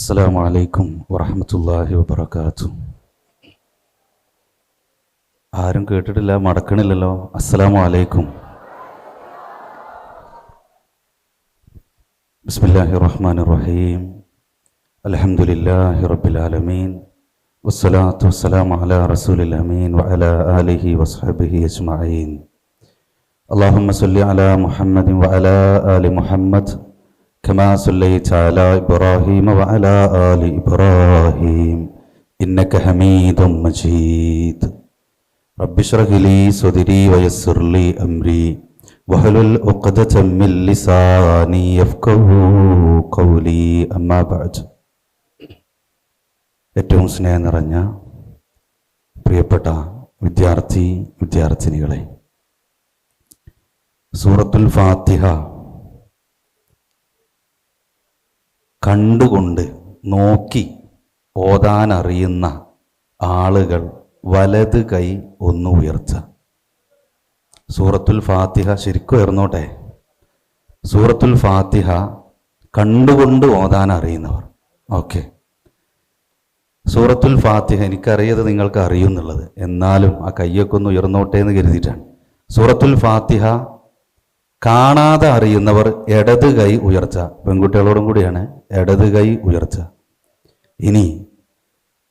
അസ്സലാമു അലൈക്കും വറഹ്മത്തുള്ളാഹി വബറകാതുഹു. ആരും കേട്ടിട്ടില്ല, മടക്കണില്ലല്ലോ. അസ്സലാമു അലൈക്കും. ബിസ്മില്ലാഹിർ റഹ്മാനിർ റഹീം. അൽഹംദുലില്ലാഹി റബ്ബിൽ ആലമീൻ വസ്സലാത്തു വസ്സലാമു അലാ റസൂലിൽ അമീൻ വഅലാ ആലിഹി വസ്ഹബിഹി അജ്മഈൻ. അല്ലാഹുമ്മ സ്വല്ലി അലാ മുഹമ്മദിൻ വഅലാ ആലി മുഹമ്മദ് كما صليت على إبراهيم وعلى آل إبراهيم إنك حميد مجيد. رب اشرح لي صدري ويسر لي أمري واحلل عقدة من لساني يفقهوا قولي. أما بعد. ഏറ്റവും സ്നേഹം നിറഞ്ഞ പ്രിയപ്പെട്ട വിദ്യാർത്ഥിനികളെ, സൂറത്തുൽ ഫാത്തിഹ കണ്ടുകൊണ്ട് നോക്കി ഓതാനറിയുന്ന ആളുകൾ വലത് കൈ ഒന്ന് ഉയർച്ച. സൂറത്തുൽ ഫാത്തിഹ ശരിക്കും ഉയർന്നോട്ടെ. സൂറത്തുൽ ഫാത്തിഹ കണ്ടുകൊണ്ട് ഓതാനറിയുന്നവർ. ഓക്കെ, സൂറത്തുൽ ഫാത്തിഹ എനിക്കറിയത് നിങ്ങൾക്ക് അറിയുന്നുള്ളത്, എന്നാലും ആ കയ്യൊക്കെ ഒന്ന് ഉയർന്നോട്ടെ എന്ന് കരുതിയിട്ടാണ്. സൂറത്തുൽ ഫാത്തിഹ കാണാതെ അറിയുന്നവർ ഇടത് കൈ ഉയർച്ച. പെൺകുട്ടികളോടും കൂടിയാണ് ഇടത് കൈ ഉയർച്ച. ഇനി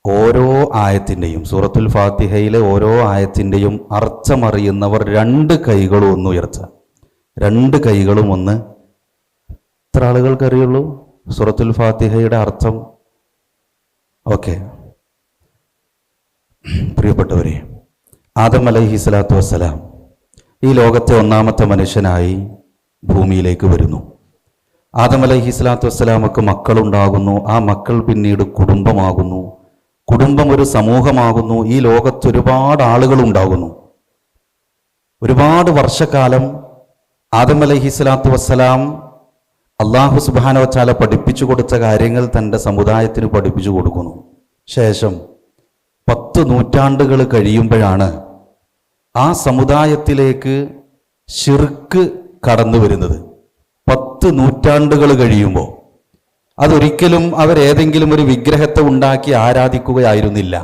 ഓരോ ആയത്തിൻ്റെയും, സൂറത്തുൽ ഫാത്തിഹയിലെ ഓരോ ആയത്തിൻ്റെയും അർത്ഥമറിയുന്നവർ രണ്ട് കൈകളും ഒന്ന് ഉയർച്ച. രണ്ട് കൈകളും ഒന്ന്. എത്ര ആളുകൾക്ക് അറിയുള്ളൂ സൂറത്തുൽ ഫാത്തിഹയുടെ അർത്ഥം? ഓക്കെ, പ്രിയപ്പെട്ടവരെ, ആദം അലൈഹിസ്സലാത്തു വസ്സലാം ഈ ലോകത്തെ ഒന്നാമത്തെ മനുഷ്യനായി ഭൂമിയിലേക്ക് വരുന്നു. ആദം അലൈഹിസ്സലാത്തു വസ്സലാമക്ക് മക്കളുണ്ടാകുന്നു. ആ മക്കൾ പിന്നീട് കുടുംബമാകുന്നു. കുടുംബം ഒരു സമൂഹമാകുന്നു. ഈ ലോകത്ത് ഒരുപാട് ആളുകൾ ഉണ്ടാകുന്നു. ഒരുപാട് വർഷക്കാലം ആദം അലൈഹിസ്സലാത്തു വസ്സലാം അല്ലാഹു സുബ്ഹാനഹു വ തആല പഠിപ്പിച്ചു കൊടുത്ത കാര്യങ്ങൾ തൻ്റെ സമുദായത്തിന് പഠിപ്പിച്ചു കൊടുക്കുന്നു. ശേഷം 10 നൂറ്റാണ്ടുകൾ കഴിയുമ്പോഴാണ് ആ സമുദായത്തിലേക്ക് ശിർക്ക് കടന്നു വരുന്നത്. 10 നൂറ്റാണ്ടുകൾ കഴിയുമ്പോൾ അതൊരിക്കലും അവരേതെങ്കിലും ഒരു വിഗ്രഹത്തെ ഉണ്ടാക്കി ആരാധിക്കുകയായിരുന്നില്ല.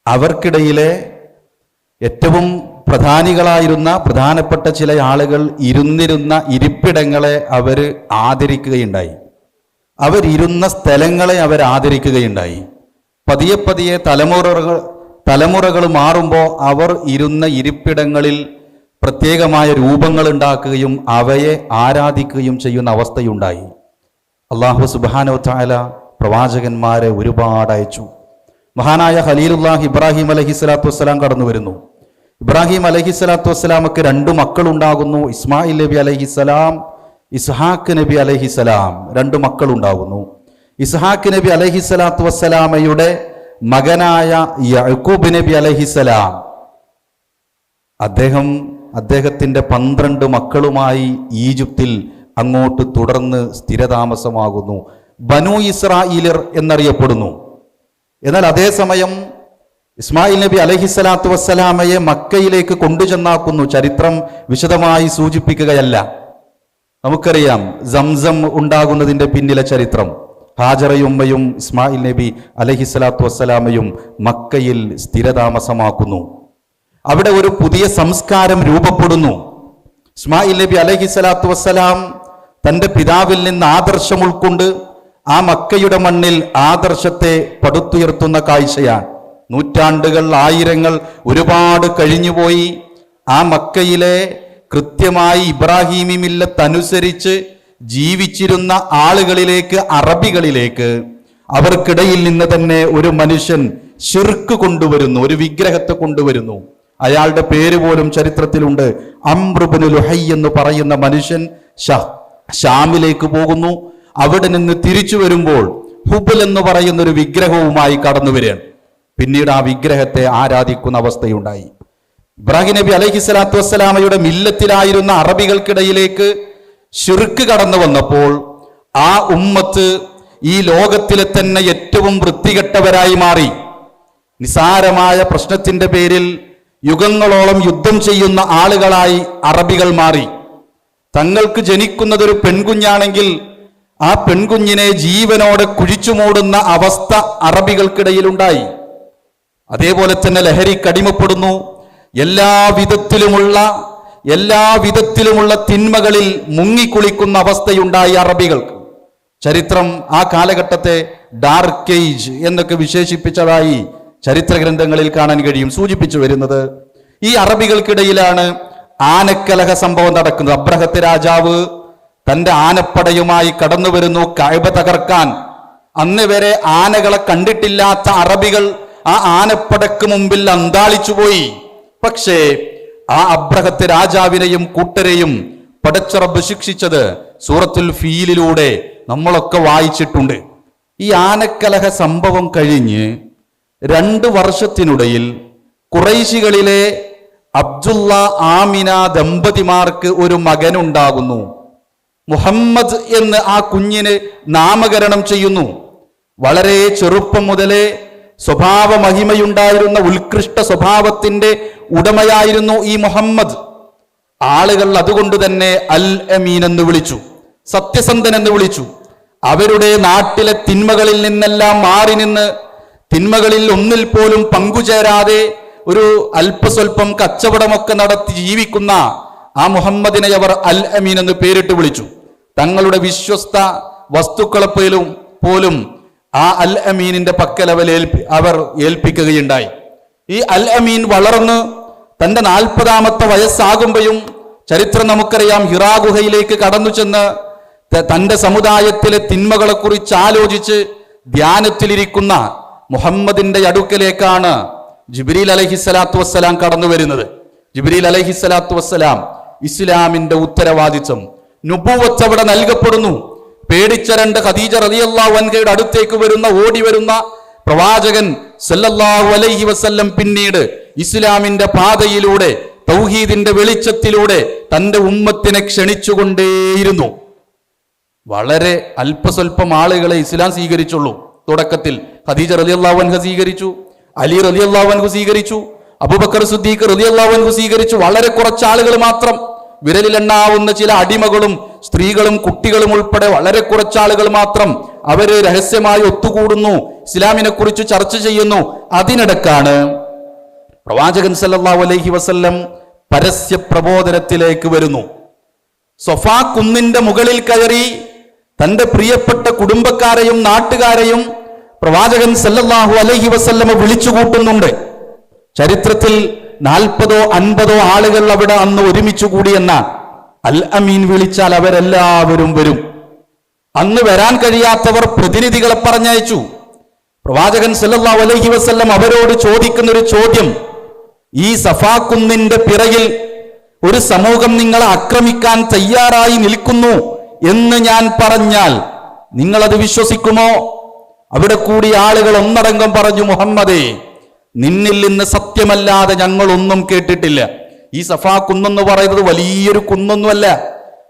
അവർക്കിടയിലെ ഏറ്റവും പ്രധാനപ്പെട്ട ചില ആളുകൾ ഇരുന്നിരുന്ന ഇരിപ്പിടങ്ങളെ അവർ ആദരിക്കുകയുണ്ടായി. അവരിരുന്ന സ്ഥലങ്ങളെ അവർ ആദരിക്കുകയുണ്ടായി. പതിയെ പതിയെ തലമുറകൾ മാറുമ്പോൾ അവർ ഇരുന്ന ഇരിപ്പിടങ്ങളിൽ പ്രത്യേകമായ രൂപങ്ങൾ ഉണ്ടാക്കുകയും അവയെ ആരാധിക്കുകയും ചെയ്യുന്ന അവസ്ഥയുണ്ടായി. അല്ലാഹു സുബ്ഹാനഹു വ തആല പ്രവാചകന്മാരെ ഒരുപാട് അയച്ചു. മഹാനായ ഖലീലുല്ലാഹ് ഇബ്രാഹിം അലൈഹിസ്സലാത്തു വസ്സലാം കടന്നു വരുന്നു. ഇബ്രാഹിം അലൈഹിസ്സലാത്തു വസ്സലാമക്ക് 2 മക്കളുണ്ടാകുന്നു. ഇസ്മായിൽ നബി അലൈഹിസ്സലാം, ഇസ്ഹാഖ് നബി അലൈഹിസ്സലാം. 2 മക്കളുണ്ടാകുന്നു. ഇസ്ഹാഖ് നബി അലൈഹിസ്സലാത്തു വസ്സലാമയുടെ മകനായ യഅ്കൂബ് നബി അലൈഹിസ്സലാം, അദ്ദേഹത്തിൻ്റെ 12 മക്കളുമായി ഈജിപ്തിൽ അങ്ങോട്ട് തുടർന്ന് സ്ഥിരതാമസമാകുന്നു. ബനു ഇസ്രായേലർ എന്നറിയപ്പെടുന്നു. എന്നാൽ അതേസമയം ഇസ്മായിൽ നബി അലൈഹിസ്സലാത്തു വസ്സലാമയെ മക്കയിലേക്ക് കൊണ്ടുചെന്നാക്കുന്നു. ചരിത്രം വിശദമായി സൂചിപ്പിക്കുകയല്ല. നമുക്കറിയാം സംസം ഉണ്ടാകുന്നതിൻ്റെ പിന്നിലെ ചരിത്രം. ഹാജറയും ഉമ്മയും ഇസ്മായിൽ നബി അലൈഹിസ്സലാത്തു വസ്സലാമയും മക്കയിൽ സ്ഥിരതാമസമാക്കുന്നു. അവിടെ ഒരു പുതിയ സംസ്കാരം രൂപപ്പെടുന്നു. ഇസ്മായിൽ നബി അലൈഹിസ്സലാത്തു വസ്സലാം തൻ്റെ പിതാവിൽ നിന്ന് ആദർശം ഉൾക്കൊണ്ട് ആ മക്കയുടെ മണ്ണിൽ ആദർശത്തെ പടുത്തുയർത്തുന്ന കാഴ്ചയാണ്. നൂറ്റാണ്ടുകൾ, ആയിരങ്ങൾ ഒരുപാട് കഴിഞ്ഞുപോയി. ആ മക്കയിലെ കൃത്യമായി ഇബ്രാഹീമി മില്ലത്തനുസരിച്ച് ജീവിച്ചിരുന്ന ആളുകളിലേക്ക്, അറബികളിലേക്ക്, അവർക്കിടയിൽ നിന്ന് തന്നെ ഒരു മനുഷ്യൻ ശിർക്ക് കൊണ്ടുവരുന്നു, ഒരു വിഗ്രഹത്തെ കൊണ്ടുവരുന്നു. അയാളുടെ പേര് പോലും ചരിത്രത്തിലുണ്ട്. അംർ ഇബ്നു ലുഹൈ എന്ന് പറയുന്ന മനുഷ്യൻ ഷാമിലേക്ക് പോകുന്നു. അവിടെ നിന്ന് തിരിച്ചു വരുമ്പോൾ ഹുബൽ എന്ന് പറയുന്ന ഒരു വിഗ്രഹവുമായി കടന്നു വരികയാണ്. പിന്നീട് ആ വിഗ്രഹത്തെ ആരാധിക്കുന്ന അവസ്ഥയുണ്ടായി. ഇബ്രാഹിം നബി അലൈഹിസ്സലാത്തു വസ്സലാമയുടെ മില്ലത്തിലായിരുന്ന അറബികൾക്കിടയിലേക്ക് ശിർക്ക് കടന്നു വന്നപ്പോൾ ആ ഉമ്മത്ത് ഈ ലോകത്തിലെ തന്നെ ഏറ്റവും വൃത്തികെട്ടവരായി മാറി. നിസാരമായ പ്രശ്നത്തിന്റെ പേരിൽ യുഗങ്ങളോളം യുദ്ധം ചെയ്യുന്ന ആളുകളായി അറബികൾ മാറി. തങ്ങൾക്ക് ജനിക്കുന്നതൊരു പെൺകുഞ്ഞാണെങ്കിൽ ആ പെൺകുഞ്ഞിനെ ജീവനോടെ കുഴിച്ചുമൂടുന്ന അവസ്ഥ അറബികൾക്കിടയിലുണ്ടായി. അതേപോലെ തന്നെ ലഹരിക്കടിമപ്പെടുന്നു. എല്ലാവിധത്തിലുമുള്ള തിന്മകളിൽ മുങ്ങിക്കുളിക്കുന്ന അവസ്ഥയുണ്ടായി അറബികൾക്ക്. ചരിത്രം ആ കാലഘട്ടത്തെ ഡാർക്ക് ഏജ് എന്നൊക്കെ വിശേഷിപ്പിച്ചതായി ചരിത്ര ഗ്രന്ഥങ്ങളിൽ കാണാൻ കഴിയും. സൂചിപ്പിച്ചു വരുന്നത് ഈ അറബികൾക്കിടയിലാണ് ആനക്കലഹ സംഭവം നടക്കുന്നത്. അബ്രഹത്ത് രാജാവ് തന്റെ ആനപ്പടയുമായി കടന്നു വരുന്നു കഅബ തകർക്കാൻ. അന്ന് വരെ ആനകളെ കണ്ടിട്ടില്ലാത്ത അറബികൾ ആ ആനപ്പടക്ക് മുമ്പിൽ അന്താളിച്ചുപോയി. പക്ഷേ ആ അബ്രഹത്ത് രാജാവിനെയും കൂട്ടരെയും പടച്ച റബ്ബ് ശിക്ഷിച്ചത് സൂറത്തുൽ ഫീലിലൂടെ നമ്മളൊക്കെ വായിച്ചിട്ടുണ്ട്. ഈ ആനക്കലഹ സംഭവം കഴിഞ്ഞ് 2 വർഷത്തിനിടയിൽ ഖുറൈശികളിലെ അബ്ദുള്ള ആമിന ദമ്പതിമാർക്ക് ഒരു മകനുണ്ടാകുന്നു. മുഹമ്മദ് എന്ന് ആ കുഞ്ഞിന് നാമകരണം ചെയ്യുന്നു. വളരെ ചെറുപ്പം മുതലേ സ്വഭാവ മഹിമയുണ്ടായിരുന്ന ഉത്കൃഷ്ട സ്വഭാവത്തിന്റെ ഉടമയായിരുന്നു ഈ മുഹമ്മദ്. ആളുകൾ അതുകൊണ്ട് തന്നെ അൽ അമീൻ എന്ന് വിളിച്ചു, സത്യസന്ധൻ എന്ന് വിളിച്ചു. അവരുടെ നാട്ടിലെ തിന്മകളിൽ നിന്നെല്ലാം മാറി നിന്ന് തിന്മകളിൽ ഒന്നിൽ പോലും പങ്കുചേരാതെ ഒരു അല്പസ്വല്പം കച്ചവടമൊക്കെ നടത്തി ജീവിക്കുന്ന ആ മുഹമ്മദിനെ അവർ അൽ അമീൻ എന്ന് പേരിട്ട് വിളിച്ചു. തങ്ങളുടെ വിശ്വസ്ത വസ്തുക്കളെ പോലും ആ അൽ അമീനിന്റെ പക്കൽ അവർ ഏൽപ്പിക്കുകയുണ്ടായി. ഈ അൽ അമീൻ വളർന്ന് തന്റെ 40ാമത്തെ വയസ്സാകുമ്പോഴും ചരിത്രം നമുക്കറിയാം, ഹിറാ ഗുഹയിലേക്ക് കടന്നു ചെന്ന് തന്റെ സമുദായത്തിലെ തിന്മകളെ കുറിച്ച് ആലോചിച്ച് ധ്യാനത്തിലിരിക്കുന്ന മുഹമ്മദിന്റെ അടുക്കലേക്കാണ് ജിബ്രീൽ അലൈഹിസ്സലാത്തു വസ്സലാം കടന്നു വരുന്നത്. ജിബ്രീൽ അലൈഹിസ്സലാത്തു വസ്സലാം ഇസ്ലാമിന്റെ ഉത്തരവാദിത്വം നുബുവത്ത് അവിടെ നൽകപ്പെടുന്നു. പേടിച്ച 2 ഖദീജ റളിയല്ലാഹു അൻഹയുടെ അടുത്തേക്ക് ഓടി വരുന്ന പ്രവാചകൻ സല്ലല്ലാഹു അലൈഹി വസല്ലം പിന്നീട് ഇസ്ലാമിന്റെ പാതയിലൂടെ തൗഹീദിന്റെ വെളിച്ചത്തിലൂടെ തന്റെ ഉമ്മത്തിനെ ക്ഷണിച്ചുകൊണ്ടേയിരുന്നു. വളരെ അല്പസ്വല്പം ആളുകളെ ഇസ്ലാം സ്വീകരിച്ചുള്ളൂ. തുടക്കത്തിൽ ഖദീജ റളിയല്ലാഹു അൻഹ സ്വീകരിച്ചു, അലി റളിയല്ലാഹു അൻഹു സ്വീകരിച്ചു, അബൂബക്കർ സിദ്ദീഖ് റളിയല്ലാഹു അൻഹു സ്വീകരിച്ചു. വളരെ കുറച്ച് ആളുകൾ മാത്രം, വിരലിലെണ്ണാവുന്ന ചില അടിമകളും സ്ത്രീകളും കുട്ടികളും ഉൾപ്പെടെ വളരെ കുറച്ചാളുകൾ മാത്രം അവര് രഹസ്യമായി ഒത്തുകൂടുന്നു, ഇസ്ലാമിനെ കുറിച്ച് ചർച്ച ചെയ്യുന്നു. അതിനിടക്കാണ് പ്രവാചകൻ സല്ലല്ലാഹു അലൈഹി വസല്ലം പരസ്യ പ്രബോധനത്തിലേക്ക് വരുന്നു. സൊഫാ കുന്നിന്റെ മുകളിൽ കയറി തന്റെ പ്രിയപ്പെട്ട കുടുംബക്കാരെയും നാട്ടുകാരെയും പ്രവാചകൻ സല്ലല്ലാഹു അലൈഹി വസല്ലം വിളിച്ചുകൂട്ടുന്നുണ്ട്. ചരിത്രത്തിൽ 40ഓ 50ഓ ആളുകൾ അവിടെ അന്ന് ഒരുമിച്ചു കൂടിയെന്ന അൽ അമീൻ വിളിച്ചാൽ അവരെല്ലാവരും വരും. അന്ന് വരാൻ കഴിയാത്തവർ പ്രതിനിധികളെ പറഞ്ഞയച്ചു. പ്രവാചകൻ സല്ലല്ലാഹു അലൈഹി വസല്ലം അവരോട് ചോദിക്കുന്ന ഒരു ചോദ്യം, ഈ സഫാ കുന്നിന്റെ പിറകിൽ ഒരു സമൂഹം നിങ്ങളെ ആക്രമിക്കാൻ തയ്യാറായി നിൽക്കുന്നു എന്ന് ഞാൻ പറഞ്ഞാൽ നിങ്ങളത് വിശ്വസിക്കുമോ? അവിടെ കൂടി ആളുകൾ ഒന്നടങ്കം പറഞ്ഞു, മുഹമ്മദേ, നിന്നിൽ നിന്ന് സത്യമല്ലാതെ ഞങ്ങൾ ഒന്നും കേട്ടിട്ടില്ല. ഈ സഫാ കുന്നെന്ന് പറയുന്നത് വലിയൊരു കുന്നൊന്നുമല്ല.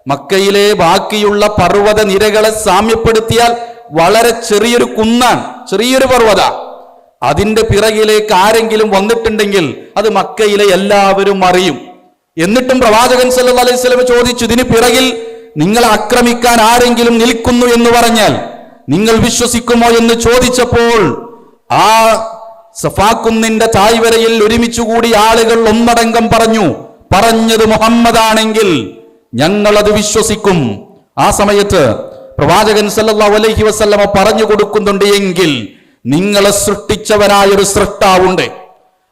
മക്കയിലെ ബാക്കിയുള്ള പർവ്വത നിരകളെ സാമ്യപ്പെടുത്തിയാൽ വളരെ ചെറിയൊരു കുന്നാണ്, ചെറിയൊരു പർവ്വത. അതിന്റെ പിറകിലേക്ക് ആരെങ്കിലും വന്നിട്ടുണ്ടെങ്കിൽ അത് മക്കയിലെ എല്ലാവരും അറിയും. എന്നിട്ടും പ്രവാചകൻ സല്ലല്ലാഹു അലൈഹി വസല്ലം ചോദിച്ചു, ഇതിന് പിറകിൽ നിങ്ങളെ ആക്രമിക്കാൻ ആരെങ്കിലും നിൽക്കുന്നു എന്ന് പറഞ്ഞാൽ നിങ്ങൾ വിശ്വസിക്കുമോ എന്ന് ചോദിച്ചപ്പോൾ ആ സഫാക്കുന്നിന്റെ തായ്വരയിൽ ഒരുമിച്ചുകൂടി ആളുകൾ ഒന്നടങ്കം പറഞ്ഞത് മുഹമ്മദാണെങ്കിൽ ഞങ്ങളത് വിശ്വസിക്കും. ആ സമയത്ത് പ്രവാചകൻ സല്ലല്ലാഹു അലൈഹി വസല്ലമ പറഞ്ഞു കൊടുക്കുന്നുണ്ട്, എങ്കിൽ നിങ്ങളെ സൃഷ്ടിച്ചവനായൊരു സൃഷ്ടാവുണ്ട്,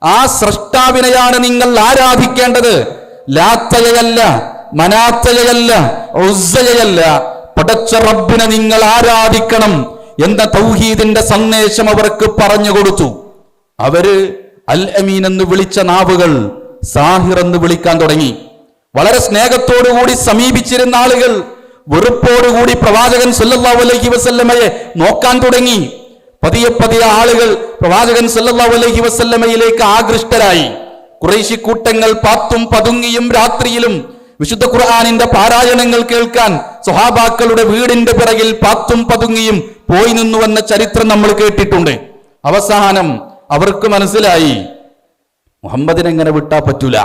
ആ സൃഷ്ടാവിനെയാണ് നിങ്ങൾ ആരാധിക്കേണ്ടത്. ലാത്തയല്ല, മനാത്തയല്ല, ഉസ്സയല്ല, പടച്ച റബ്ബിനെ നിങ്ങൾ ആരാധിക്കണം എന്ന തൗഹീദിന്റെ സന്ദേശം അവർക്ക് പറഞ്ഞു കൊടുത്തു. അവര് അൽ അമീൻ എന്ന് വിളിച്ച നാവുകൾ സാഹിർ എന്ന് വിളിക്കാൻ തുടങ്ങി. വളരെ സ്നേഹത്തോടുകൂടി സമീപിച്ചിരുന്ന ആളുകൾ വെറുപ്പോടുകൂടി പ്രവാചകൻ സല്ലല്ലാഹു അലൈഹി വസല്ലമയെ നോക്കാൻ തുടങ്ങി. പതിയെ പതിയെ ആളുകൾ പ്രവാചകൻ സല്ലല്ലാഹു അലൈഹി വസല്ലമയിലേക്ക് ആകൃഷ്ടരായി. ഖുറൈശി കൂട്ടങ്ങൾ പാത്തും പതുങ്ങിയും രാത്രിയിലും വിശുദ്ധ ഖുർആനിന്റെ പാരായണങ്ങൾ കേൾക്കാൻ സ്വഹാബാക്കളുടെ വീടിന്റെ പിറകിൽ പാത്തും പതുങ്ങിയും പോയി നിന്നുവെന്ന ചരിത്രം നമ്മൾ കേട്ടിട്ടുണ്ട്. അവസാനം അവർക്ക് മനസ്സിലായി, മുഹമ്മദിനെ എങ്ങനെ വിട്ടാ പറ്റൂല.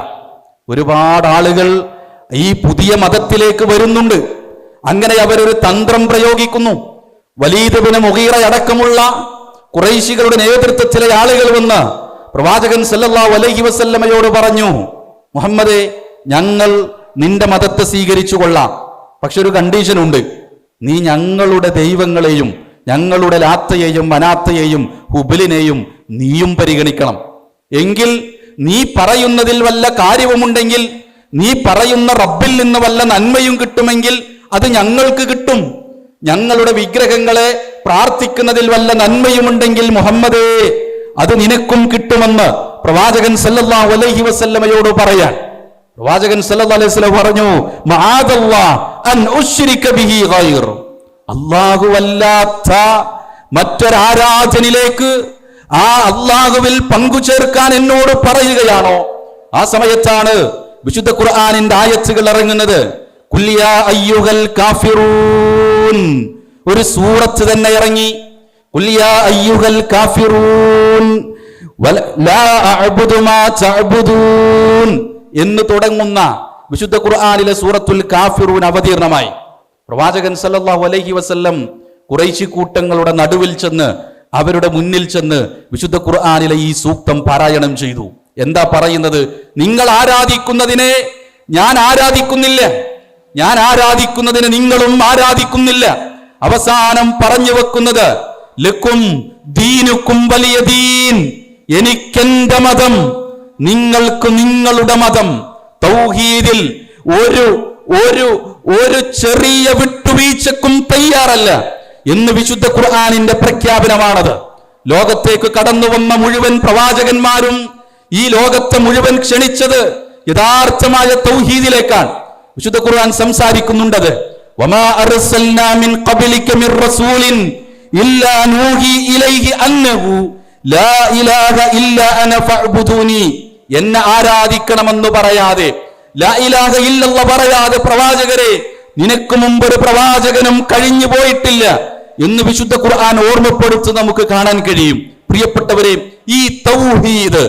ഒരുപാട് ആളുകൾ ഈ പുതിയ മതത്തിലേക്ക് വരുന്നുണ്ട്. അങ്ങനെ അവരൊരു തന്ത്രം പ്രയോഗിക്കുന്നു. വലീദ് ബിൻ മുഗീറ അടക്കമുള്ള ഖുറൈശികളുടെ നേതൃത്വത്തിലെ ആളുകൾ വന്ന് പ്രവാചകൻ സല്ലല്ലാഹു അലൈഹി വസല്ലമയോട് പറഞ്ഞു, മുഹമ്മദേ, ഞങ്ങൾ നിന്റെ മതത്തെ സ്വീകരിച്ചു കൊള്ളാം, പക്ഷെ ഒരു കണ്ടീഷൻ ഉണ്ട്. നീ ഞങ്ങളുടെ ദൈവങ്ങളെയും ഞങ്ങളുടെ ലാത്തയെയും മനാത്തയെയും ഹുബലിനെയും നീയും പരിഗണിക്കണം. എങ്കിൽ നീ പറയുന്നതിൽ വല്ല കാര്യവുമുണ്ടെങ്കിൽ, നീ പറയുന്ന റബ്ബിൽ നിന്ന് വല്ല നന്മയും കിട്ടുമെങ്കിൽ അത് ഞങ്ങൾക്ക് കിട്ടും. ഞങ്ങളുടെ വിഗ്രഹങ്ങളെ പ്രാർത്ഥിക്കുന്നതിൽ വല്ല നന്മയുമുണ്ടെങ്കിൽ മുഹമ്മദേ, അത് നിനക്കും കിട്ടുമെന്ന് പ്രവാചകൻ സല്ലല്ലാഹു അലൈഹി വസല്ലമയോട് പറയാൻ പ്രവാചകൻ സല്ലല്ലാഹു അലൈഹി വസല്ലം പറഞ്ഞു, മആദല്ലാഹ് അൻ ഉശ്രിക ബിഹി ഗൈർ, അല്ലാഹുവല്ലാത്ത മറ്റൊരാരാധനിലേക്ക് ആ അല്ലാഹുവിൽ പങ്കു ചേർക്കാൻ എന്നോട് പറയുകയാണോ? ആ സമയത്താണ് വിശുദ്ധ ഖുർആനിന്റെ ആയത്തുകൾ ഇറങ്ങുന്നത്. ഖുൽ യാ അയ്യുഹൽ കാഫിറൂൻ, ഒരു സൂറത്ത് തന്നെ ഇറങ്ങി. ഖുൽ യാ അയ്യുഹൽ കാഫിറൂൻ ലാ അഅ്ബുദു മാ തഅ്ബുദൂൻ എന്ന് തുടങ്ങുന്ന വിശുദ്ധ ഖുർആനിലെ സൂറത്തുൽ കാഫിറൂൻ അവതീർണമായി. പ്രവാചകൻ സല്ലല്ലാഹു അലൈഹി വസല്ലം ഖുറൈശി കൂട്ടങ്ങളുടെ നടുവിൽ ചെന്ന്, അവരുടെ മുന്നിൽ ചെന്ന് വിശുദ്ധ ഖുർആനിലെ ഈ സൂക്തം പാരായണം ചെയ്തു. എന്താ പറയുന്നത്? നിങ്ങൾ ആരാധിക്കുന്നതിനെ ഞാൻ ആരാധിക്കുന്നില്ല, ഞാൻ ആരാധിക്കുന്നതിന് നിങ്ങളും ആരാധിക്കുന്നില്ല. അവസാനം പറഞ്ഞു വെക്കുന്നത്, ലക്കും ദീനുക്കും വലിയ ദീൻ, എനിക്കെന്റെ മതം, നിങ്ങൾക്ക് നിങ്ങളുടെ മതം. തൗഹീദിൽ ഒരു ഒരു ഒരു ചെറിയ വിട്ടുവീഴ്ചക്കും തയ്യാറല്ല എന്ന് വിശുദ്ധ ഖുർആനിന്റെ പ്രഖ്യാപനമാണത്. ലോകത്തേക്ക് കടന്നു വന്ന മുഴുവൻ പ്രവാചകന്മാരും ഈ ലോകത്തെ മുഴുവൻ ക്ഷണിച്ചത് യഥാർത്ഥമായ തൗഹീദിലേക്കാണ്. വിശുദ്ധ ഖുർആൻ സംസാരിക്കുന്നുണ്ടത്. വമാ അർസൽനാ മിൻ ഖബ്ലിക മിർ റസൂലിൻ ഇല്ലാ നൂഹി ഇലൈഹി അന്നഹു ലാ ഇലാഹ ഇല്ലാ അന ഫഅ്ബുദൂനി, എന്നെ ആരാധിക്കണമെന്ന് പറയാതെ, ലാ ഇലാഹ ഇല്ലല്ലാഹ് പറയാതെ പ്രവാചകരെ, നിനക്ക് മുമ്പ് ഒരു പ്രവാചകനും കഴിഞ്ഞു പോയിട്ടില്ല എന്ന് വിശുദ്ധ ഖുർആൻ ഓർമ്മപ്പെടുത്തി നമുക്ക് കാണാൻ കഴിയും. പ്രിയപ്പെട്ടവരെ, ഈ തൗഹീദ്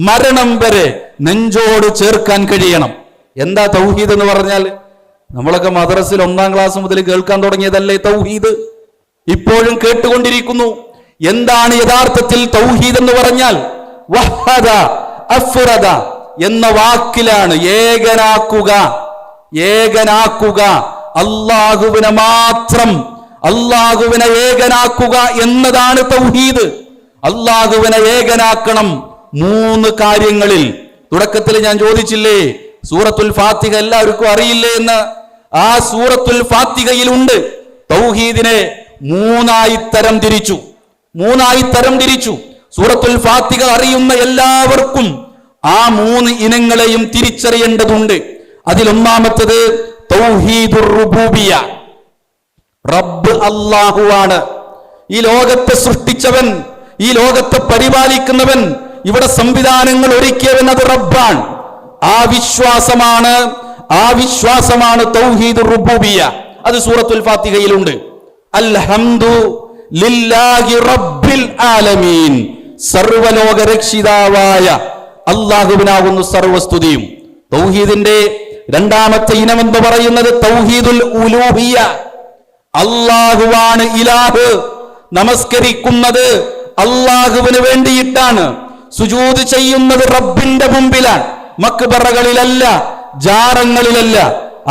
മരണം വരെ നെഞ്ചോട് ചേർക്കാൻ കഴിയണം. എന്താ തൗഹീദ് എന്ന് പറഞ്ഞാൽ? നമ്മളൊക്കെ മദ്രസയിൽ 1-ാം ക്ലാസ് മുതൽ കേൾക്കാൻ തുടങ്ങിയതല്ലേ തൗഹീദ്? ഇപ്പോഴും കേട്ടുകൊണ്ടിരിക്കുന്നു. എന്താണ് യഥാർത്ഥത്തിൽ തൗഹീദ് എന്ന് പറഞ്ഞാൽ? വഹദ അഫ്റദ എന്ന വാക്കിലാണ് ഏകനാക്കുക, ഏകനാക്കുക, അല്ലാഹുവിനെ മാത്രം, അല്ലാഹുവിനെ ഏകനാക്കുക എന്നതാണ് തൗഹീദ്. അല്ലാഹുവിനെ ഏകനാക്കണം 3 കാര്യങ്ങളിൽ. തുടക്കത്തിൽ ഞാൻ ചോദിച്ചില്ലേ, സൂറത്തുൽ ഫാത്തിഹ എല്ലാവർക്കും അറിയില്ലേ എന്ന്? ആ സൂറത്തുൽ ഫാത്തിഹയിലുണ്ട്. തൗഹീദിനെ 3 തരം തിരിച്ചു. സൂറത്തുൽ ഫാത്തിഹ അറിയുന്ന എല്ലാവർക്കും ആ 3 ഇനങ്ങളെയും തിരിച്ചറിയേണ്ടതുണ്ട്. അതിലൊന്നാമത്തത് തൗഹീദുർ റുബൂബിയ്യ. റബ്ബ് അല്ലാഹുവാണ്. ഈ ലോകത്തെ സൃഷ്ടിച്ചവൻ, ഈ ലോകത്തെ പരിപാലിക്കുന്നവൻ, ഇവിടെ സംവിധാനങ്ങൾ ഒരുക്കിയവൻ അത് റബ്ബാണ്. ആ വിശ്വാസമാണ് തൗഹീദുർ റുബൂബിയ്യ. അത് സൂറത്തുൽ ഫാത്തിഹയിലുണ്ട്. അൽഹംദു ലില്ലാഹി റബ്ബിൽ ആലമീൻ, സർവലോക രക്ഷിതാവായ അല്ലാഹുവിനാകുന്നു സർവസ്തുതിയും. തൗഹീദിന്റെ 2ാമത്തെ ഇനമെന്ന് പറയുന്നത് തൗഹീദുൽ ഉലൂഹിയ്യ. അല്ലാഹുവാണ് ഇലാഹ്. നമസ്കരിക്കുന്നത് അല്ലാഹുവിന് വേണ്ടിയിട്ടാണ്. സുജൂദ് ചെയ്യുന്നത് റബ്ബിന്റെ മുമ്പിലാണ്, മക്ബറകളിലല്ല, ജാറങ്ങളിലല്ല.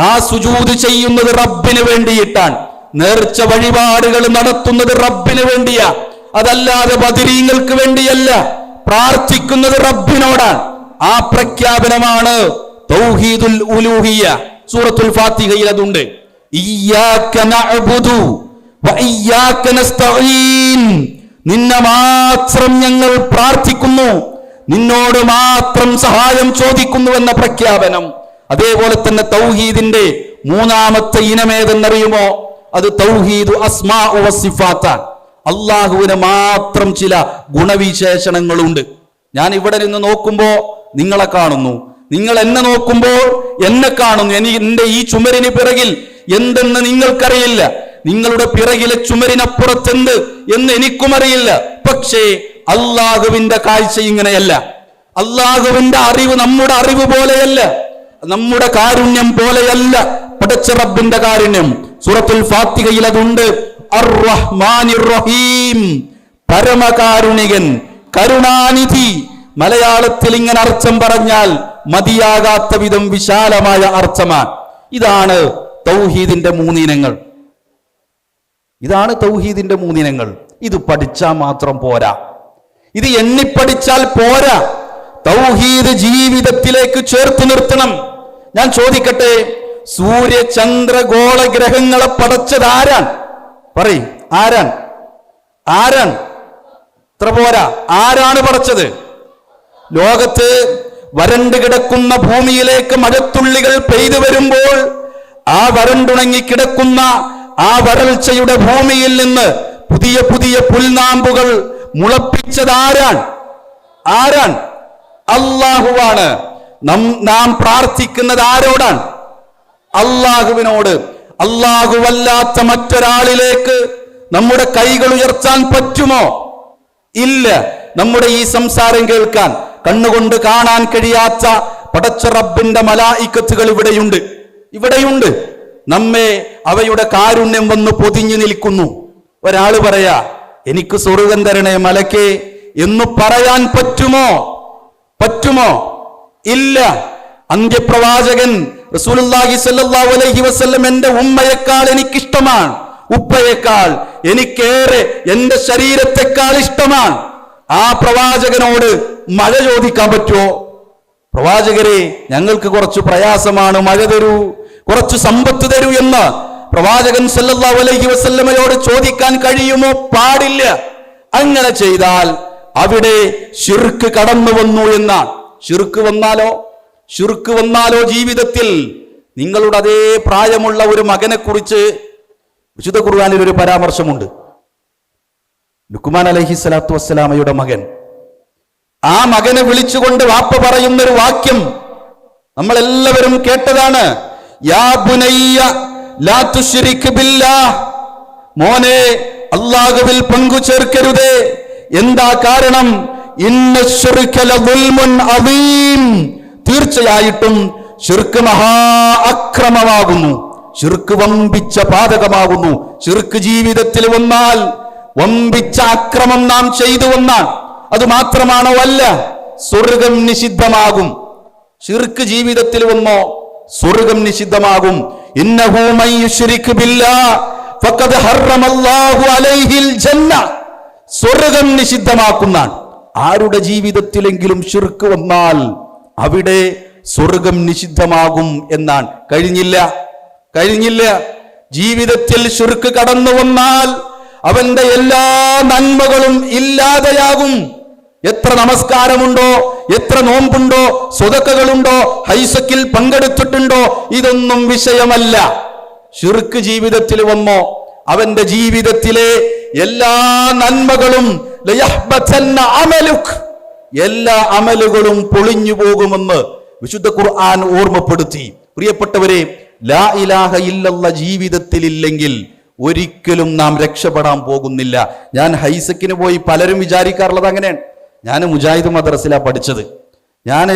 ആ സുജൂദ് ചെയ്യുന്നത് റബ്ബിന് വേണ്ടിയിട്ടാണ്. നേർച്ച വഴിപാടുകൾ നടത്തുന്നത് റബ്ബിന് വേണ്ടിയാ, അതല്ലാതെ ബദരീങ്ങൾക്ക് വേണ്ടിയല്ല. പ്രാർത്ഥിക്കുന്നത് റബ്ബിനോടാണ്. ആ പ്രഖ്യാപനമാണ് തൗഹീദുൽ ഉലൂഹിയ്യ. സൂറത്തുൽ ഫാത്തിഹയിൽ അതുണ്ട്. ഇയ്യാക നഅ്ബുദു വ ഇയ്യാക നസ്തഈൻ, നിന്നെ മാത്രം ഞങ്ങൾ പ്രാർത്ഥിക്കുന്നു, നിന്നോട് മാത്രം സഹായം ചോദിക്കുന്നു എന്ന പ്രഖ്യാപനം. അതേപോലെ തന്നെ തൗഹീദിന്റെ 3ാമത്തെ ഇനമേതെന്നറിയുമോ? അത് തൗഹീദു അസ്മാഉ വസിഫാത്താണ്. അല്ലാഹുവിന് മാത്രം ചില ഗുണവിശേഷണങ്ങളുണ്ട്. ഞാൻ ഇവിടെ നിന്ന് നോക്കുമ്പോ നിങ്ങളെ കാണുന്നു, നിങ്ങൾ എന്നെ നോക്കുമ്പോൾ എന്നെ കാണുന്നു. എന്റെ ഈ ചുമരിന് പിറകിൽ എന്തെന്ന് നിങ്ങൾക്കറിയില്ല, നിങ്ങളുടെ പിറകിലെ ചുമരിനപ്പുറത്തെന്ത് എന്ന് എനിക്കും അറിയില്ല. പക്ഷേ അല്ലാഹുവിന്റെ കാഴ്ച ഇങ്ങനെയല്ല. അല്ലാഹുവിന്റെ അറിവ് നമ്മുടെ അറിവ് പോലെയല്ല, നമ്മുടെ കാരുണ്യം പോലെയല്ല. പടച്ച റബ്ബിന്റെ കാരുണ്യം. സൂറത്തുൽ ഫാത്തിഹയിൽ അതുണ്ട്. അർ-റഹ്മാനിർ റഹീം, പരമകാരുണികൻ, കരുണാനിധി. മലയാളത്തിൽ ഇങ്ങനെ അർത്ഥം പറഞ്ഞാൽ മതിയാകാത്ത വിധം വിശാലമായ അർത്ഥമാണ്. ഇതാണ് തൗഹീദിന്റെ മൂന്നിനങ്ങൾ. ഇതാണ് തൗഹീദിന്റെ മൂന്നിനങ്ങൾ. ഇത് പഠിച്ചാൽ മാത്രം പോരാ, ഇത് എണ്ണിപ്പടിച്ചാൽ പോരാ. തൗഹീദ് ജീവിതത്തിലേക്ക് ചേർത്ത് നിർത്തണം. ഞാൻ ചോദിക്കട്ടെ, സൂര്യ ചന്ദ്ര ഗോള ഗ്രഹങ്ങളെ പടച്ചത് ആരാൻ? പറയും, ആരാൻ? ആരാൻ? ഇത്ര പോരാ, ആരാണ് പടച്ചത്? ലോകത്ത് വരണ്ടു കിടക്കുന്ന ഭൂമിയിലേക്ക് മഴത്തുള്ളികൾ പെയ്തു വരുമ്പോൾ ആ വരണ്ടുണങ്ങി കിടക്കുന്ന ആ വരൾച്ചയുടെ ഭൂമിയിൽ നിന്ന് പുതിയ പുതിയ പുൽനാമ്പുകൾ മുളപ്പിച്ചത് ആരാൻ? ആരാൻ? അല്ലാഹുവാണ്. നാം പ്രാർത്ഥിക്കുന്നത് ആരോടാണ്? അല്ലാഹുവിനോട്. അല്ലാഹുവല്ലാത്ത മറ്റൊരാളിലേക്ക് നമ്മുടെ കൈകൾ ഉയർത്താൻ പറ്റുമോ? ഇല്ല. നമ്മുടെ ഈ സംസാരം കേൾക്കാൻ കണ്ണുകൊണ്ട് കാണാൻ കഴിയാത്ത പടച്ച റബ്ബിന്റെ മലായിക്കത്തുകൾ ഇവിടെയുണ്ട്, ഇവിടെയുണ്ട്. നമ്മെ അവയുടെ കാരുണ്യം വന്ന് പൊതിഞ്ഞു നിൽക്കുന്നു. ഒരാള് പറയാ, എനിക്ക് സ്വർഗ്ഗം തരണേ മലക്കേ എന്ന് പറയാൻ പറ്റുമോ? പറ്റുമോ? ഇല്ല. അന്ത്യപ്രവാചകൻ റസൂലുള്ളാഹി സ്വല്ലല്ലാഹു അലൈഹി വസല്ലം എന്റെ ഉമ്മയേക്കാൾ എനിക്കിഷ്ടമാണ്, ഉപ്പയേക്കാൾ എനിക്കേറെ എന്റെ ശരീരത്തെക്കാൾ ഇഷ്ടമാണ്. ആ പ്രവാചകനോട് മഴ ചോദിക്കാൻ പറ്റുമോ? പ്രവാചകരെ, ഞങ്ങൾക്ക് കുറച്ച് പ്രയാസമാണ്, മഴ തരൂ, കുറച്ച് സമ്പത്ത് തരൂ എന്ന് പ്രവാചകൻ സല്ലല്ലാഹു അലൈഹി വസല്ലമയോട് ചോദിക്കാൻ കഴിയുമോ? പാടില്ല. അങ്ങനെ ചെയ്താൽ അവിടെ ശിർക്ക് കടന്നു വന്നു എന്നാണ്. ശിർക്ക് വന്നാലോ? ശിർക്ക് വന്നാലോ ജീവിതത്തിൽ? നിങ്ങളുടെ അതേ പ്രായമുള്ള ഒരു മകനെ കുറിച്ച് വിശുദ്ധ ഖുർആനിൽ ഒരു പരാമർശമുണ്ട്. ലുക്മാൻ അലൈഹി സ്വലാത്തു വസ്സലാമയുടെ മകൻ. ആ മകനെ വിളിച്ചുകൊണ്ട് വാപ്പ പറയുന്നൊരു വാക്യം നമ്മൾ എല്ലാവരും കേട്ടതാണ്. യാ ബുനയ്യ ലാ തുശ്രിക് ബില്ലാഹ്, മോനെ അല്ലാഹുവിൽ പങ്കു ചേർക്കരുതേ. എന്താ കാരണം? ഇന്ന ശിർക ലദുൽമുൻ അദീം, തീർച്ചയായിട്ടും ശിർക്ക് മഹാ അക്രമമാകുന്നു, ശിർക്ക് വമ്പിച്ച പാതകമാകുന്നു. ശിർക്ക് ജീവിതത്തിൽ വന്നാൽ വമ്പിച്ച അക്രമം നാം ചെയ്തു വന്നാൽ അത് മാത്രമാണോ? അല്ല, സ്വർഗം നിഷിദ്ധമാകും. ശിർക്ക് ജീവിതത്തിൽ വന്നോ സ്വർഗം നിഷിദ്ധമാകും. ഇന്നഹു മൻ യുശ്രിക് ബില്ലാഹ് ഫഖദ് ഹറമല്ലാഹു അലൈഹിൽ ജന്ന, സ്വർഗം നിഷിദ്ധമാക്കുന്നാണ്. ആരുടെ ജീവിതത്തിലെങ്കിലും ശിർക്ക് വന്നാൽ അവിടെ സ്വർഗം നിഷിദ്ധമാകും എന്നാണ്. കഴിഞ്ഞില്ല. ജീവിതത്തിൽ ശിർക്ക് കടന്നു വന്നാൽ അവന്റെ എല്ലാ നന്മകളും ഇല്ലാതെയാകും. എത്ര നമസ്കാരമുണ്ടോ, എത്ര നോമ്പുണ്ടോ, സ്വതക്കകളുണ്ടോ, ഹൈസക്കിൽ പങ്കെടുത്തിട്ടുണ്ടോ, ഇതൊന്നും വിഷയമല്ല. ശിർക്ക് ജീവിതത്തിൽ വന്നോ അവന്റെ ജീവിതത്തിലെ എല്ലാ നന്മകളും എല്ലാ അമലുകളും പൊളിഞ്ഞു പോകുമെന്ന് വിശുദ്ധ ഖുർആൻ ഓർമ്മപ്പെടുത്തി. പ്രിയപ്പെട്ടവരെ, ലാ ഇലാഹ ഇല്ലല്ലാഹ് ജീവിതത്തിൽ ഇല്ലെങ്കിൽ ഒരിക്കലും നാം രക്ഷപ്പെടാൻ പോകുന്നില്ല. ഞാൻ ഹൈസക്കിന് പോയി പലരും വിചാരിക്കാറുള്ളത് അങ്ങനെയാണ്. ഞാൻ മുജാഹിദ് മദ്രസയിലാണ് പഠിച്ചത്, ഞാൻ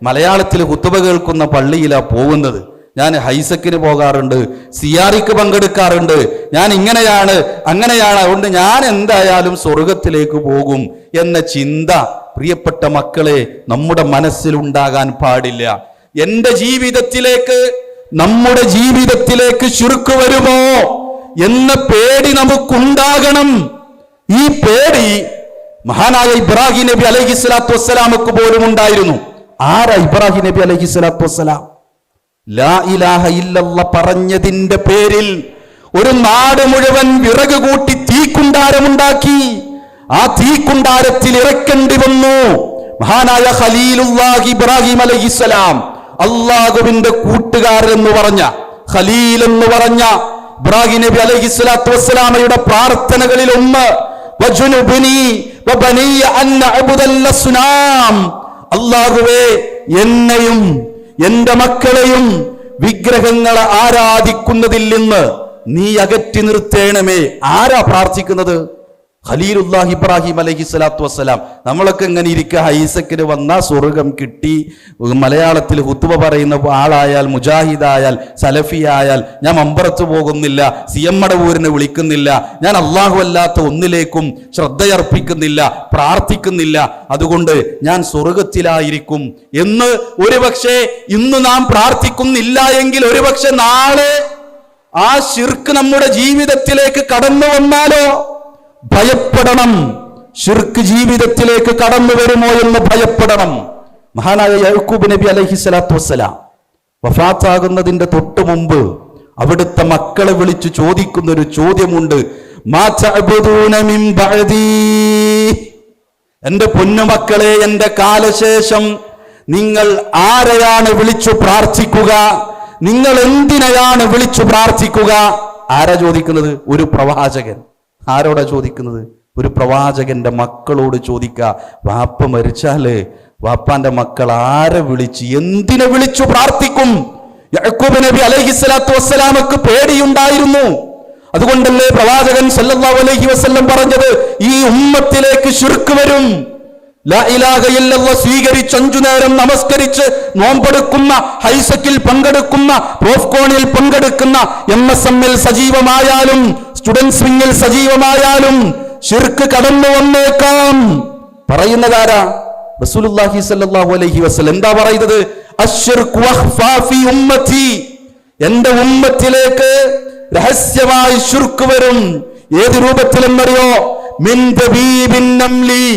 മലയാളത്തിൽ ഖുതുബ കേൾക്കുന്ന പള്ളിയിലാണ് പോകുന്നത്, ഞാൻ ഹൈസക്കിന് പോകാറുണ്ട്, സിയാറിക്ക് പങ്കെടുക്കാറുണ്ട്, ഞാൻ ഇങ്ങനെയാണ് അങ്ങനെയാണ്, അതുകൊണ്ട് ഞാൻ എന്തായാലും സ്വർഗത്തിലേക്ക് പോകും എന്ന ചിന്ത പ്രിയപ്പെട്ട മക്കളെ നമ്മുടെ മനസ്സിലുണ്ടാകാൻ പാടില്ല. എന്റെ ജീവിതത്തിലേക്ക്, നമ്മുടെ ജീവിതത്തിലേക്ക് ശിർക്ക് വരുമോ എന്ന പേടി നമുക്കുണ്ടാകണം. ഈ പേടി മഹാനായ ഇബ്രാഹിം നബി അലൈഹി സ്വലാത്തു വസ്സലാമക്ക് പോലും ഉണ്ടായിരുന്നു. ആരാ ഇബ്രാഹിം നബി അലൈഹി സ്വലാത്തു വസ്സലാം? ലാ ഇലാഹ ഇല്ലല്ലാഹ് പറഞ്ഞതിന്റെ പേരിൽ ഒരു നാട് മുഴുവൻ വിറക് കൂട്ടി തീക്കുണ്ടാരമുണ്ടാക്കി. ആ തീക്കുണ്ടാരത്തിൽ ഇറക്കേണ്ടി വന്നു മഹാനായ ഖലീലുല്ലാഹി ഇബ്രാഹിം അലൈഹിസ്സലാം. അല്ലാഹുവിന്റെ കൂട്ടുകാരൻ എന്ന് പറഞ്ഞ, ഖലീൽ എന്ന് പറഞ്ഞ ഇബ്രാഹിം നബി അലൈഹി സ്വലാത്തു വസ്സലാമയുടെ പ്രാർത്ഥനകളിൽ ഒന്ന് വജുനുബനി വബനിയ അൻ നഅബുദൽ അസ്നാം, അല്ലാഹുവേ എന്നെയും എന്റെ മക്കളെയും വിഗ്രഹങ്ങളെ ആരാധിക്കുന്നതിൽ നിന്ന് നീ അകറ്റി നിർത്തേണമേ. ആരാ പ്രാർത്ഥിക്കുന്നത്? ഖലീലുല്ലാഹി ഇബ്രാഹിം അലൈഹിസ്സലാത്തു വസ്സലാം. നമ്മളൊക്കെ ഇങ്ങനെ ഇരിക്കുക, ഐസക്കിന് വന്ന സ്വർഗം കിട്ടി. മലയാളത്തിൽ ഹുത്തുബ പറയുന്ന ആളായാൽ, മുജാഹിദായാൽ, സലഫിയായാൽ ഞാൻ മമ്പറത്ത് പോകുന്നില്ല, CM മടവൂരിനെ വിളിക്കുന്നില്ല, ഞാൻ അള്ളാഹു അല്ലാത്ത ഒന്നിലേക്കും ശ്രദ്ധയർപ്പിക്കുന്നില്ല, പ്രാർത്ഥിക്കുന്നില്ല, അതുകൊണ്ട് ഞാൻ സ്വർഗത്തിലായിരിക്കും എന്ന് ഒരുപക്ഷെ ഇന്ന് നാം പ്രാർത്ഥിക്കുന്നില്ല എങ്കിൽ ഒരുപക്ഷെ നാളെ ആ ശിർക്ക് നമ്മുടെ ജീവിതത്തിലേക്ക് കടന്നു വന്നാലോ? ഭയപ്പെടണം. ശിർക്ക് ജീവിതത്തിലേക്ക് കടന്നു വരുമോ എന്ന് ഭയപ്പെടണം. മഹാനായ യാക്കൂബ് നബി അലൈഹിസ്സലാത്തു വസ്സലാം വഫാത്താകുന്നതിന്റെ തൊട്ടു മുമ്പ് അവിടുത്തെ മക്കളെ വിളിച്ചു ചോദിക്കുന്ന ഒരു ചോദ്യമുണ്ട്. മാ തഅബുദൂന മിൻ ബഅദീ, എന്റെ പൊന്നുമക്കളെ, എന്റെ കാലശേഷം നിങ്ങൾ ആരെയാണ് വിളിച്ചു പ്രാർത്ഥിക്കുക? നിങ്ങൾ എന്തിനെയാണ് വിളിച്ചു പ്രാർത്ഥിക്കുക? ആരാ ചോദിക്കുന്നത്? ഒരു പ്രവാചകൻ. ആരോടാ ചോദിക്കുന്നത്? ഒരു പ്രവാചകന്റെ മക്കളോട് ചോദിക്കുക. വാപ്പ മരിച്ചാല് വാപ്പാന്റെ മക്കൾ ആരെ വിളിച്ച് എന്തിനെ വിളിച്ചു പ്രാർത്ഥിക്കും? യാക്കൂബ് നബി അലൈഹിസ്സലാത്തു വസ്സലാമക്ക് പേടിയുണ്ടായിരുന്നു. അതുകൊണ്ടല്ലേ പ്രവാചകൻ സല്ലല്ലാഹു അലൈഹി വസല്ലം പറഞ്ഞത്, ഈ ഉമ്മത്തിലേക്ക് ശിർക്ക് വരും. ലാ ഇലാഹ ഇല്ലല്ലാഹ് സ്വീകരിച്ച് 5 നേരം നമസ്കരിച്ച് നോമ്പെടുക്കുന്ന, ഹൈസക്കിൽ പങ്കെടുക്കുന്ന, പ്രോഫ്കോണിൽ പങ്കെടുക്കുന്ന, MSMൽ സജീവമായാലും സ്റ്റുഡൻസ് വിങ്ങിൽ സജീവമായാലും ശിർക്ക് കടന്നു വന്നേക്കാം. പറയുന്നതാരാ? റസൂലുള്ളാഹി സ്വല്ലല്ലാഹു അലൈഹി വസല്ലം. എന്താ പറയുന്നത്? അശ്ശിർകു വഖ്ഫാ ഫീ ഉമ്മത്തി, എന്റെ ഉമ്മത്തിലേക്ക് രഹസ്യമായി ശിർക്ക് വരും. ഏത് രൂപത്തിലെന്നറിയോ? മിൻ ദബീബിൻ നംലി,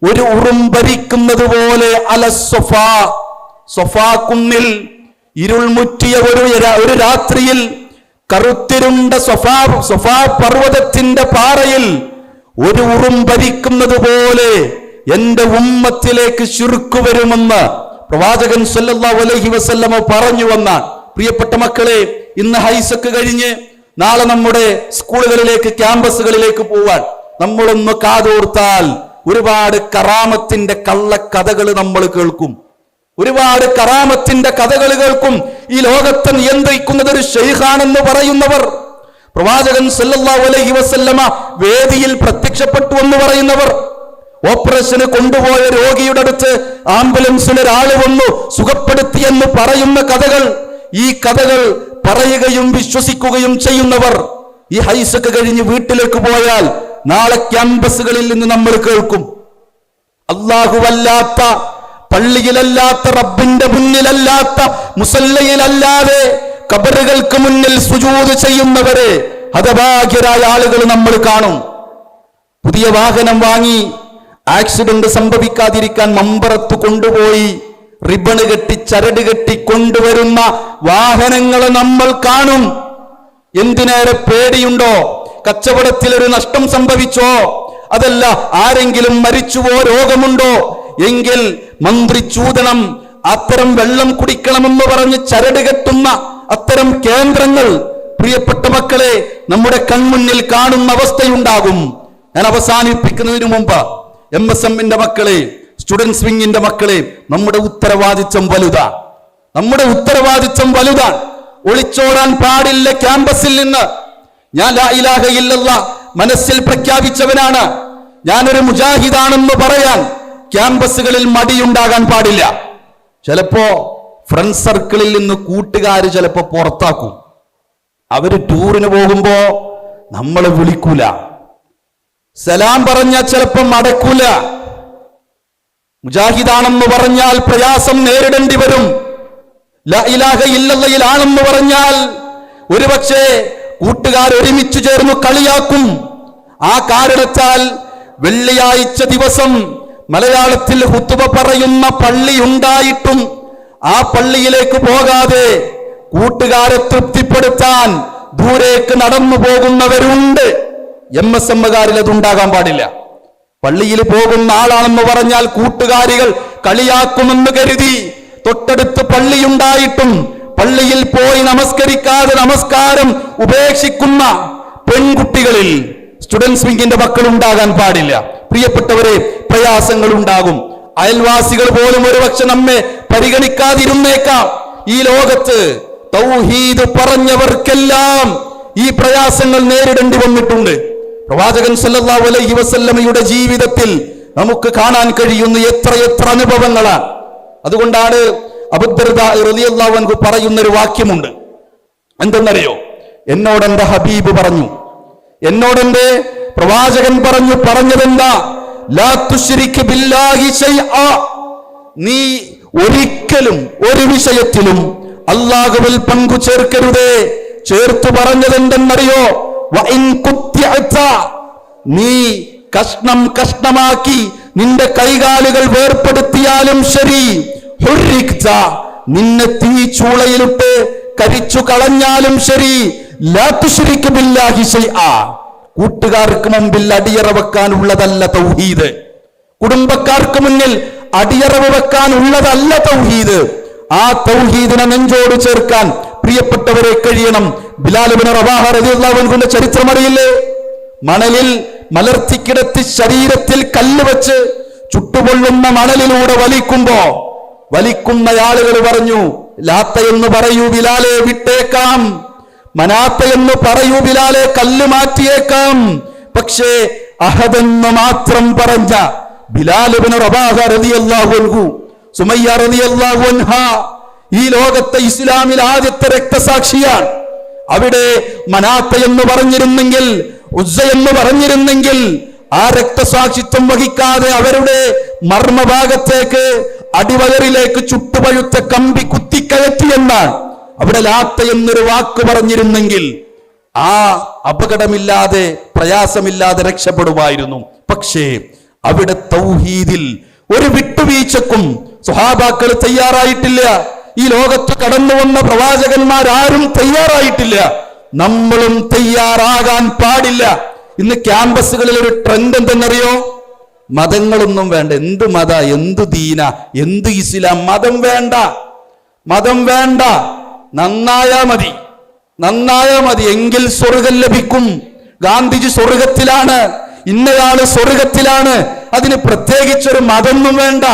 ഒരു ഉറുമ്പരിക്കുന്നത് പോലെ, അല സഫാ, സഫാ കുന്നിൽ ഇരുൾ മുറ്റിയ ഒരു രാത്രിയിൽ, കറുത്തിരുണ്ട സഫാ പർവ്വതത്തിന്റെ പാറയിൽ ഒരു ഉറുമ്പരിക്കുന്നത് പോലെ എന്റെ ഉമ്മത്തിലേക്ക് ശിർക്ക് വരുമെന്ന് പ്രവാചകൻ സല്ലല്ലാഹു അലൈഹി വസല്ലമ പറഞ്ഞു വന്നാൻ. പ്രിയപ്പെട്ട മക്കളെ, ഇന്ന് ഹൈസക്ക് കഴിഞ്ഞ് നാളെ നമ്മുടെ സ്കൂളുകളിലേക്ക്, ക്യാമ്പസുകളിലേക്ക് പോവാൻ നമ്മളൊന്ന് കാതോർത്താൽ ഒരുപാട് കറാമത്തിന്റെ കള്ളക്കഥകൾ നമ്മൾ കേൾക്കും. ഒരുപാട് കറാമത്തിന്റെ കഥകൾ കേൾക്കും. ഈ ലോകത്തെ നിയന്ത്രിക്കുന്നത് ഒരു ശൈഖാണെന്ന് പറയുന്നവർ, പ്രവാചകൻ സല്ലല്ലാഹു അലൈഹി വസല്ലമ വേദിയിൽ പ്രത്യക്ഷപ്പെട്ടു എന്ന് പറയുന്നവർ, ഓപ്പറേഷന് കൊണ്ടുപോയ രോഗിയുടെ അടുത്ത് ആംബുലൻസിൽ ഒരാൾ വന്നു സുഖപ്പെടുത്തിയെന്ന് പറയുന്ന കഥകൾ, ഈ കഥകൾ പറയുകയും വിശ്വസിക്കുകയും ചെയ്യുന്നവർ ഈ ഹൈസക്ക് കഴിഞ്ഞ് വീട്ടിലേക്ക് പോയാൽ നാളെ ക്യാമ്പസുകളിൽ നിന്ന് നമ്മൾ കേൾക്കും, അല്ലാഹുവല്ലാത്ത, പള്ളിയിലല്ലാത്ത, റബ്ബിന്റെ മുന്നിലല്ലാത്ത, മുസല്ലയിലല്ലാതെ ഖബറുകൾക്ക് മുന്നിൽ സുജൂദ് ചെയ്യുന്നവരെ, ഹതഭാഗ്യരായ ആളുകൾ നമ്മൾ കാണും. പുതിയ വാഹനം വാങ്ങി ആക്സിഡന്റ് സംഭവിക്കാതിരിക്കാൻ മമ്പറത്ത് കൊണ്ടുപോയി റിബണ് കെട്ടി, ചരട് കെട്ടി കൊണ്ടുവരുന്ന വാഹനങ്ങൾ നമ്മൾ കാണും. എന്തിനേറെ പേടിയുണ്ടോ? കച്ചവടത്തിൽ ഒരു നഷ്ടം സംഭവിച്ചോ? അതല്ല ആരെങ്കിലും മരിച്ചുവോ, രോഗമുണ്ടോ എങ്കിൽ മന്ത്രി ചൂതണം, അത്തരം വെള്ളം കുടിക്കണമെന്ന് പറഞ്ഞ് ചരട് കെട്ടുന്ന അത്തരം കേന്ദ്രങ്ങൾ പ്രിയപ്പെട്ട മക്കളെ നമ്മുടെ കാണുന്ന അവസ്ഥയുണ്ടാകും. ഞാൻ അവസാനിപ്പിക്കുന്നതിന് മുമ്പ് MSMന്റെ മക്കളെ, സ്റ്റുഡൻസ് വിങ്ങിന്റെ മക്കളെ, നമ്മുടെ ഉത്തരവാദിത്വം വലുതാ. നമ്മുടെ ഉത്തരവാദിത്വം വലുതാണ്. ഒളിച്ചോടാൻ പാടില്ല ക്യാമ്പസിൽ നിന്ന്. ഞാൻ ലാ ഇലാഹ ഇല്ലല്ലാഹ് മനസ്സിൽ പ്രഖ്യാപിച്ചവനാണ്, ഞാനൊരു മുജാഹിദാണെന്ന് പറയാൻ ക്യാമ്പസുകളിൽ മടിയുണ്ടാകാൻ പാടില്ല. ചിലപ്പോ ഫ്രണ്ട് സർക്കിളിൽ നിന്ന് കൂട്ടുകാര് ചിലപ്പോ പുറത്താക്കും. അവര് ടൂറിന് പോകുമ്പോ നമ്മളെ വിളിക്കൂല, സലാം പറഞ്ഞാൽ ചിലപ്പോ മടക്കൂല. മുജാഹിദാണെന്ന് പറഞ്ഞാൽ പ്രയാസം നേരിടേണ്ടി വരും. ലാ ഇലാഹ ഇല്ലല്ലാഹിലാണെന്ന് പറഞ്ഞാൽ ഒരുപക്ഷെ കൂട്ടുകാർ ഒരുമിച്ച് ചേർന്ന് കളിയാക്കും. ആ കാരണത്താൽ വെള്ളിയാഴ്ച ദിവസം മലയാളത്തിൽ ഹുതുബ പറയുന്ന പള്ളി ഉണ്ടായിട്ടും ആ പള്ളിയിലേക്ക് പോകാതെ കൂട്ടുകാരെ തൃപ്തിപ്പെടുത്താൻ ദൂരേക്ക് നടന്നു പോകുന്നവരുണ്ട്. MSMകാരിൽ അതുണ്ടാകാൻ പാടില്ല. പള്ളിയിൽ പോകുന്ന ആളാണെന്ന് പറഞ്ഞാൽ കൂട്ടുകാരികൾ കളിയാക്കുമെന്ന് കരുതി തൊട്ടടുത്ത് പള്ളിയുണ്ടായിട്ടും പള്ളിയിൽ പോയി നമസ്കരിക്കാതെ നമസ്കാരം ഉപേക്ഷിക്കുന്ന പെൺകുട്ടികളിൽ സ്റ്റുഡൻസ് വിങ്ങിന്റെ മക്കൾ ഉണ്ടാകാൻ പാടില്ല. പ്രിയപ്പെട്ടവരെ, പ്രയാസങ്ങൾ ഉണ്ടാകും. അയൽവാസികൾ പോലും ഒരുപക്ഷെ നമ്മെ പരിഗണിക്കാതിരുന്നേക്കാം. ഈ ലോകത്ത് തൗഹീദ് പറഞ്ഞവർക്കെല്ലാം ഈ പ്രയാസങ്ങൾ നേരിടേണ്ടി വന്നിട്ടുണ്ട്. പ്രവാചകൻ സല്ലല്ലാഹു അലൈഹി വസല്ലമയുടെ ജീവിതത്തിൽ നമുക്ക് കാണാൻ കഴിയുന്ന എത്ര അനുഭവങ്ങളാണ്. അതുകൊണ്ടാണ് അബൂ ദർദാ റളിയല്ലാഹു അൻഹു പറയുന്നൊരു വാക്യമുണ്ട്. എന്തെന്നറിയോ? എന്നോടെന്റെ ഹബീബ് പറഞ്ഞു, എന്നോടെന്റെ പ്രവാചകൻ പറഞ്ഞതെന്താ? ലാ തുശ്രിക് ബില്ലാഹി ശൈആ, നീ ഒരിക്കലും ഒരു വിഷയത്തിലും അല്ലാഹുവിൽ പങ്കു ചേർക്കരുതേ. ചേർത്തു പറഞ്ഞതെന്തെന്നറിയോ? വഇൻ ഖുത്തിഅത, നീ കഷ്ണമാക്കി നിന്റെ കൈകാലുകൾ വേർപ്പെടുത്തിയാലും ശരി, ഹുർരിക്ത, നിന്നെ തീ ചൂളയിലിട്ട് കരിച്ചു കളഞ്ഞാലും ശരി, ലാ തുശ്രിക് ബില്ലാഹി ശൈആ, കൂട്ടുകാർക്ക് മുമ്പിൽ അടിയറ വെക്കാനുള്ളതല്ല തൗഹീദ്, കുടുംബക്കാർക്ക് മുന്നിൽ അടിയറവ് വെക്കാനുള്ളതല്ല തൗഹീദ്. ആ തൗഹീദിനെ നെഞ്ചോട് ചേർക്കാൻ പ്രിയപ്പെട്ടവരെ കഴിയണം. ബിലാൽ ഇബ്നു റബാഹ റളിയല്ലാഹു അൻഹുവിന്റെ ചരിത്രം അറിയില്ലേ? മണലിൽ മലർത്തിക്കിടത്തി ശരീരത്തിൽ കല്ല് വെച്ച് ചുട്ടുപൊള്ളുന്ന മണലിലൂടെ വലിക്കുന്ന ആളുകൾ പറഞ്ഞു, ലാത്ത എന്ന് പറയൂ ബിലാലെ, വിട്ടേക്കാം. മനാത്ത എന്ന് പറയൂ ബിലാലെ, കല്ല് മാറ്റിയേക്കാം. പക്ഷേ അഹദെന്ന് മാത്രം പറഞ്ഞ ബിലാൽ ഇബ്നു റബാഹ റളിയല്ലാഹു അൻഹു, സുമയ്യ റളിയല്ലാഹു അൻഹ ഈ ലോകത്തെ ഇസ്ലാമിൽ ആദ്യത്തെ രക്തസാക്ഷിയാണ്. അവിടെ മനാത്ത എന്ന് പറഞ്ഞിരുന്നെങ്കിൽ, ഉസ്സ എന്ന് പറഞ്ഞിരുന്നെങ്കിൽ, ആ രക്തസാക്ഷിത്വം വഹിക്കാതെ അവരുടെ മർമ്മഭാഗത്തേക്ക് അടിവയറിലേക്ക് ചുട്ടുപഴുത്ത കമ്പി കുത്തിക്കയറ്റിയെന്നാണ്. അവിടെ ലാത്ത എന്നൊരു വാക്ക് പറഞ്ഞിരുന്നെങ്കിൽ ആ അപകടമില്ലാതെ പ്രയാസമില്ലാതെ രക്ഷപ്പെടുമായിരുന്നു. പക്ഷേ അവിടെ തൗഹീദിൽ ഒരു വിട്ടുവീഴ്ചക്കും സ്വഹാബാക്കൾ തയ്യാറായിട്ടില്ല. ഈ ലോകത്ത് കടന്നു വന്ന പ്രവാചകന്മാരാരും തയ്യാറായിട്ടില്ല. നമ്മളും തയ്യാറാകാൻ പാടില്ല. ഇന്ന് ക്യാമ്പസുകളിൽ ഒരു ട്രെൻഡ് എന്തെന്നറിയോ? മതങ്ങളൊന്നും വേണ്ട. എന്ത് മത, എന്ത് ദീന, എന്ത് ഇസ്ലാം, മതം വേണ്ട, നന്നായാ മതി, എങ്കിൽ സ്വർഗം ലഭിക്കും. ഗാന്ധിജി സ്വർഗത്തിലാണ്, ഇന്നയാള് സ്വർഗത്തിലാണ്, അതിന് പ്രത്യേകിച്ചൊരു മതമൊന്നും വേണ്ട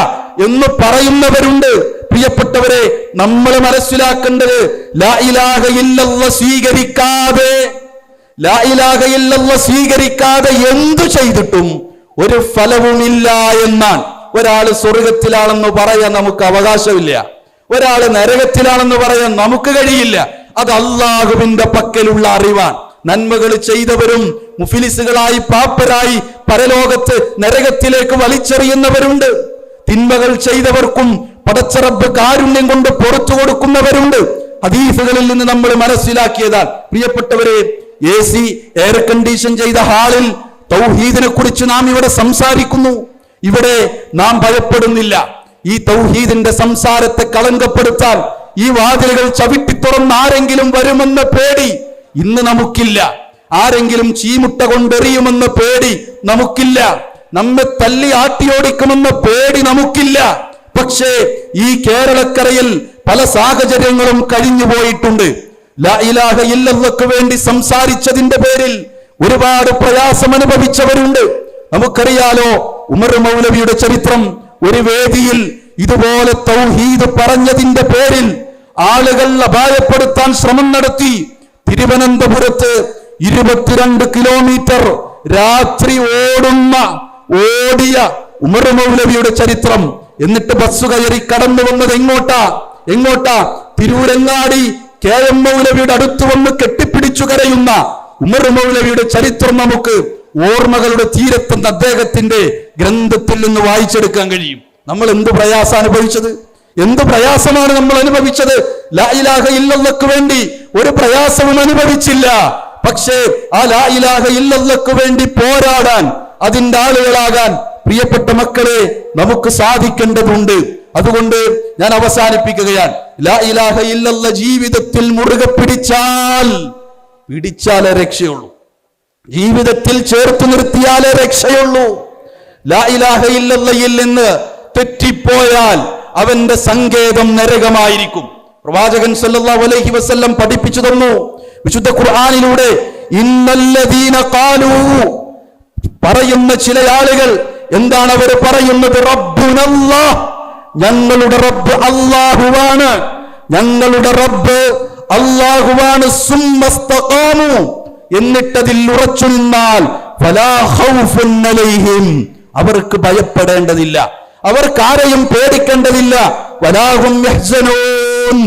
എന്ന് പറയുന്നവരുണ്ട്. പ്രിയപ്പെട്ടവരെ, നമ്മൾ മനസ്സിലാക്കേണ്ടത് ലാ ഇലാഹ ഇല്ലല്ലാഹ് സ്വീകരിക്കാതെ എന്തു ചെയ്തിട്ടും ഒരു ഫലവുമില്ല എന്നാണ്. ഒരാള് സ്വർഗത്തിലാണെന്ന് പറയാൻ നമുക്ക് അവകാശമില്ല, ഒരാള് നരകത്തിലാണെന്ന് പറയാൻ നമുക്ക് കഴിയില്ല. അത് അല്ലാഹുവിന്റെ പക്കലുള്ള അറിവാണ്. നന്മകൾ ചെയ്തവരും മുഫിലിസുകളായി പാപ്പരായി പരലോകത്ത് നരകത്തിലേക്ക് വലിച്ചെറിയുന്നവരുണ്ട്. തിന്മകൾ ചെയ്തവർക്കും പടച്ചറബ് കാരുണ്യം കൊണ്ട് പുറത്തു കൊടുക്കുന്നവരുണ്ട്. ഹദീസുകളിൽ നിന്ന് നമ്മൾ മനസ്സിലാക്കിയതാണ്. പ്രിയപ്പെട്ടവരെ, AC എയർ കണ്ടീഷൻ ചെയ്ത ഹാളിൽ തൗഹീദിനെ കുറിച്ച് നാം ഇവിടെ സംസാരിക്കുന്നു. ഇവിടെ നാം ഭയപ്പെടുന്നില്ല. ഈ തൗഹീദിന്റെ സംസാരത്തെ കളങ്കപ്പെടുത്താൻ ഈ വാതിലുകൾ ചവിട്ടി തുറന്ന് ആരെങ്കിലും വരുമെന്ന പേടി ഇന്ന് നമുക്കില്ല. ആരെങ്കിലും ചീമുട്ട കൊണ്ടെറിയുമെന്ന പേടി നമുക്കില്ല. നമ്മെ തല്ലി ആട്ടിയോടിക്കുമെന്ന പേടി നമുക്കില്ല. പക്ഷേ ഈ കേരളക്കരയിൽ പല സാഹചര്യങ്ങളും കഴിഞ്ഞു പോയിട്ടുണ്ട്. ലാ ഇലാഹ ഇല്ലല്ലാഹ്ക്ക് വേണ്ടി സംസാരിച്ചതിന്റെ പേരിൽ ഒരുപാട് പ്രയാസം അനുഭവിച്ചവരുണ്ട്. നമുക്കറിയാലോ ഉമർ മൗലവിയുടെ ചരിത്രം. ഒരു വേദിയിൽ ഇതുപോലെ തൗഹീദ് പറഞ്ഞതിന്റെ പേരിൽ ആളുകൾ അപായപ്പെടുത്താൻ ശ്രമം നടത്തി. തിരുവനന്തപുരത്ത് 22 കിലോമീറ്റർ രാത്രി ഓടിയ ഉമർ മൗലവിയുടെ ചരിത്രം. എന്നിട്ട് ബസ് കയറി കടന്നു വന്നത് എങ്ങോട്ടാ? തിരൂരങ്ങാടി KM മൗലവിയുടെ അടുത്ത് വന്ന് കെട്ടിപ്പിടിച്ചു കരയുന്ന ഉമർ മൗലവിയുടെ ചരിത്രം നമുക്ക് ഓർമ്മകളുടെ തീരത്തെന്ന് അദ്ദേഹത്തിന്റെ ഗ്രന്ഥത്തിൽ നിന്ന് വായിച്ചെടുക്കാൻ കഴിയും. നമ്മൾ എന്ത് പ്രയാസം അനുഭവിച്ചത്, എന്ത് പ്രയാസമാണ് നമ്മൾ അനുഭവിച്ചത്. ലാ ഇലാഹ ഇല്ലല്ലാഹ്ക്ക് വേണ്ടി ഒരു പ്രയാസവും അനുഭവിച്ചില്ല. പക്ഷേ ആ ലാ ഇലാഹ ഇല്ലല്ലാഹ്ക്ക് വേണ്ടി പോരാടാൻ, അതിന്റെ ആളുകളാകാൻ പ്രിയപ്പെട്ട മക്കളെ നമുക്ക് സാധിക്കേണ്ടതുണ്ട്. അതുകൊണ്ട് ഞാൻ അവസാനിപ്പിക്കുകയാണ്. ലാ ഇലാഹ ഇല്ലല്ലാഹ് ജീവിതത്തിൽ മുറുകെ പിടിച്ചാലേ രക്ഷയുള്ളൂ. ജീവിതത്തിൽ ചേർത്ത് നിർത്തിയാലേ രക്ഷയുള്ളൂ. ലാ ഇലാഹ ഇല്ലല്ലാഹയിൽ നിന്ന് തെറ്റിപ്പോയാൽ അവന്റെ സങ്കേതം നരകമായിരിക്കും. പ്രവാചകൻ സല്ലല്ലാഹു അലൈഹി വസല്ലം പഠിപ്പിച്ചു തന്നു വിശുദ്ധ ഖുർആനിലൂടെ. ഇന്നല്ലദീന ഖാലൂ, പറയുന്ന ചില ആളുകൾ എന്താണ് അവർ പറയുന്നത്? റബ്ബുനല്ലാഹ്, ഞങ്ങളുടെ റബ്ബ് അല്ലാഹുവാണ്, ഞങ്ങളുടെ റബ്ബ് അല്ലാഹുവാണ്. സുമ്മസ്തഖാമു, എന്നിട്ടതിൽ ഉറച്ചു നിന്നാൽ ഫലാ ഖൗഫുൻ അലൈഹിം, അവർക്ക് ഭയപ്പെടേണ്ടതില്ല, അവർക്കാരെയും പേടിക്കേണ്ടതില്ല. വലാ ഹും യഹ്സനൂൻ,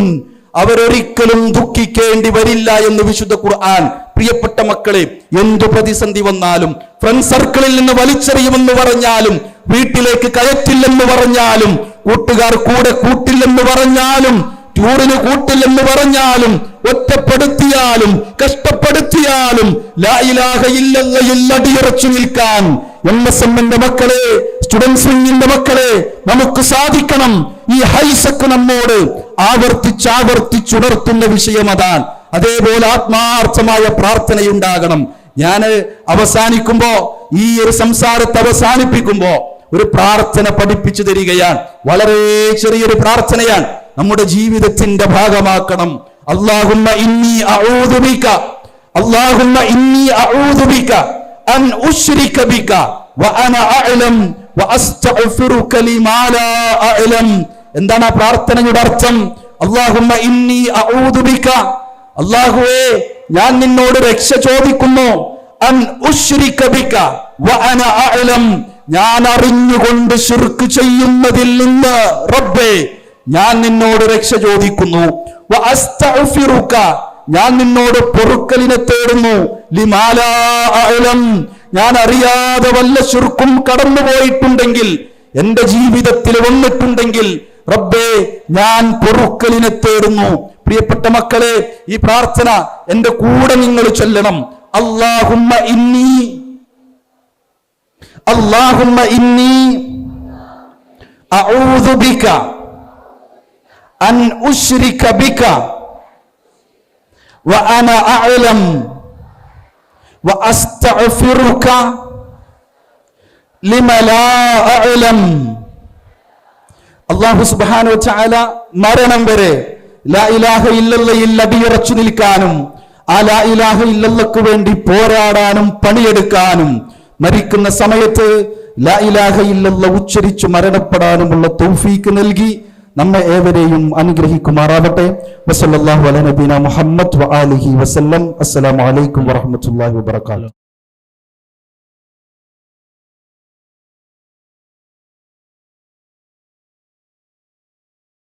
അവരൊരിക്കലും ദുഃഖിക്കേണ്ടി വരില്ല എന്ന് വിശുദ്ധ ഖുർആൻ. പ്രിയപ്പെട്ട മക്കളെ, എന്തു പ്രതിസന്ധി വന്നാലും, ഫ്രണ്ട് സർക്കിളിൽ നിന്ന് വലിച്ചെറിയുമെന്ന് പറഞ്ഞാലും, വീട്ടിലേക്ക് കയറ്റില്ലെന്ന് പറഞ്ഞാലും, കൂട്ടുകാർ കൂടെ കൂട്ടില്ലെന്ന് പറഞ്ഞാലും, ടൂറിന് കൂട്ടില്ലെന്ന് പറഞ്ഞാലും, ഒറ്റപ്പെടുത്തിയാലും കഷ്ടപ്പെടുത്തിയാലും ലാ ഇലാഹ ഇല്ലല്ലയിൽ അടിയുറച്ചു നിൽക്കാൻ MSMന്റെ മക്കളെ, സ്റ്റുഡൻസ് വിങ്ങിന്റെ മക്കളെ, നമുക്ക് സാധിക്കണം. ഈ ഹൈസക്ക് നമ്മോട് ആവർത്തിച്ചുണർത്തുന്ന വിഷയം അതാണ്. അതേപോലെ ആത്മാർത്ഥമായ പ്രാർത്ഥനയുണ്ടാകണം. ഞാൻ അവസാനിക്കുമ്പോ, ഈ ഒരു സംസാരത്തെ അവസാനിപ്പിക്കുമ്പോ ഒരു പ്രാർത്ഥന പഠിപ്പിച്ചു തരികയാണ്. വളരെ ചെറിയൊരു പ്രാർത്ഥനയാണ്, നമ്മുടെ ജീവിതത്തിന്റെ ഭാഗമാക്കണം. അല്ലാഹുമ്മ ഇന്നി അഊദു ബിക, അല്ലാഹുമ്മ ഇന്നി അഊദു ബിക അൻ ഉശ്രിക ബിക വഅന അഅലം വഅസ്തഗ്ഫിറുക ലിമാ ലാ അഅലം. എന്താണ് ആ പ്രാർത്ഥനയുടെ അർത്ഥം? അല്ലാഹുമ്മ ഇന്നി അഊദു ബിക, അല്ലാഹുവേ ഞാൻ നിന്നോട് രക്ഷ ചോദിക്കുന്നു. അൻ ഉശ്രിക ബിക വഅന അഅലം, ഞാൻ അറിഞ്ഞുകൊണ്ട് ശിർക്ക് ചെയ്യുന്നതിൽ നിന്ന് റബ്ബേ ഞാൻ നിന്നോട് രക്ഷ ചോദിക്കുന്നു. വഅസ്തഗ്ഫിറുക, ഞാൻ നിന്നോട് പൊറുക്കലിനെ തേടുന്നു. ലിമാ ലാ അഅലം, ഞാൻ അറിയാതെ വല്ല ശിർക്കും കടന്നുപോയിട്ടുണ്ടെങ്കിൽ, എന്റെ ജീവിതത്തിൽ വന്നിട്ടുണ്ടെങ്കിൽ റബ്ബേ ഞാൻ പൊറുക്കലിനെ തേടുന്നു. പ്രിയപ്പെട്ട മക്കളെ, ഈ പ്രാർത്ഥന എന്റെ കൂടെ നിങ്ങൾ ചൊല്ലണം. അല്ലാഹുമ്മ ഇന്നി, അല്ലാഹുമ്മ ഇന്നി അഊദു ബിക അൻ ഉശ്രിക ബിക വഅന അഅലം വഅസ്തഗ്ഫിറുക ലിമാ ലാ അഅലം. അല്ലാഹു സുബ്ഹാനഹു വ തആല മരണം വരെ ലാ ഇലാഹ ഇല്ലല്ലയിൽ അടിയുറച്ചു നിൽക്കാനും, ആ ലാ ഇലാഹ ഇല്ലല്ലക്ക് വേണ്ടി പോരാടാനും പണിയെടുക്കാനും, മരിക്കുന്ന സമയത്ത് ലാ ഇലാഹ ഇല്ലല്ല ഉച്ചരിച്ചു മരണപ്പെടാനുമുള്ള തൗഫീക്ക് നൽകി നമ്മെ ഏവരെയും അനുഗ്രഹിക്കുമാറാവട്ടെ. വസല്ലല്ലാഹു അലാ നബീന മുഹമ്മദ് വആലിഹി വസല്ലം. അസ്സലാമു അലൈക്കും വറഹ്മത്തുള്ളാഹി വബറകാതുഹു.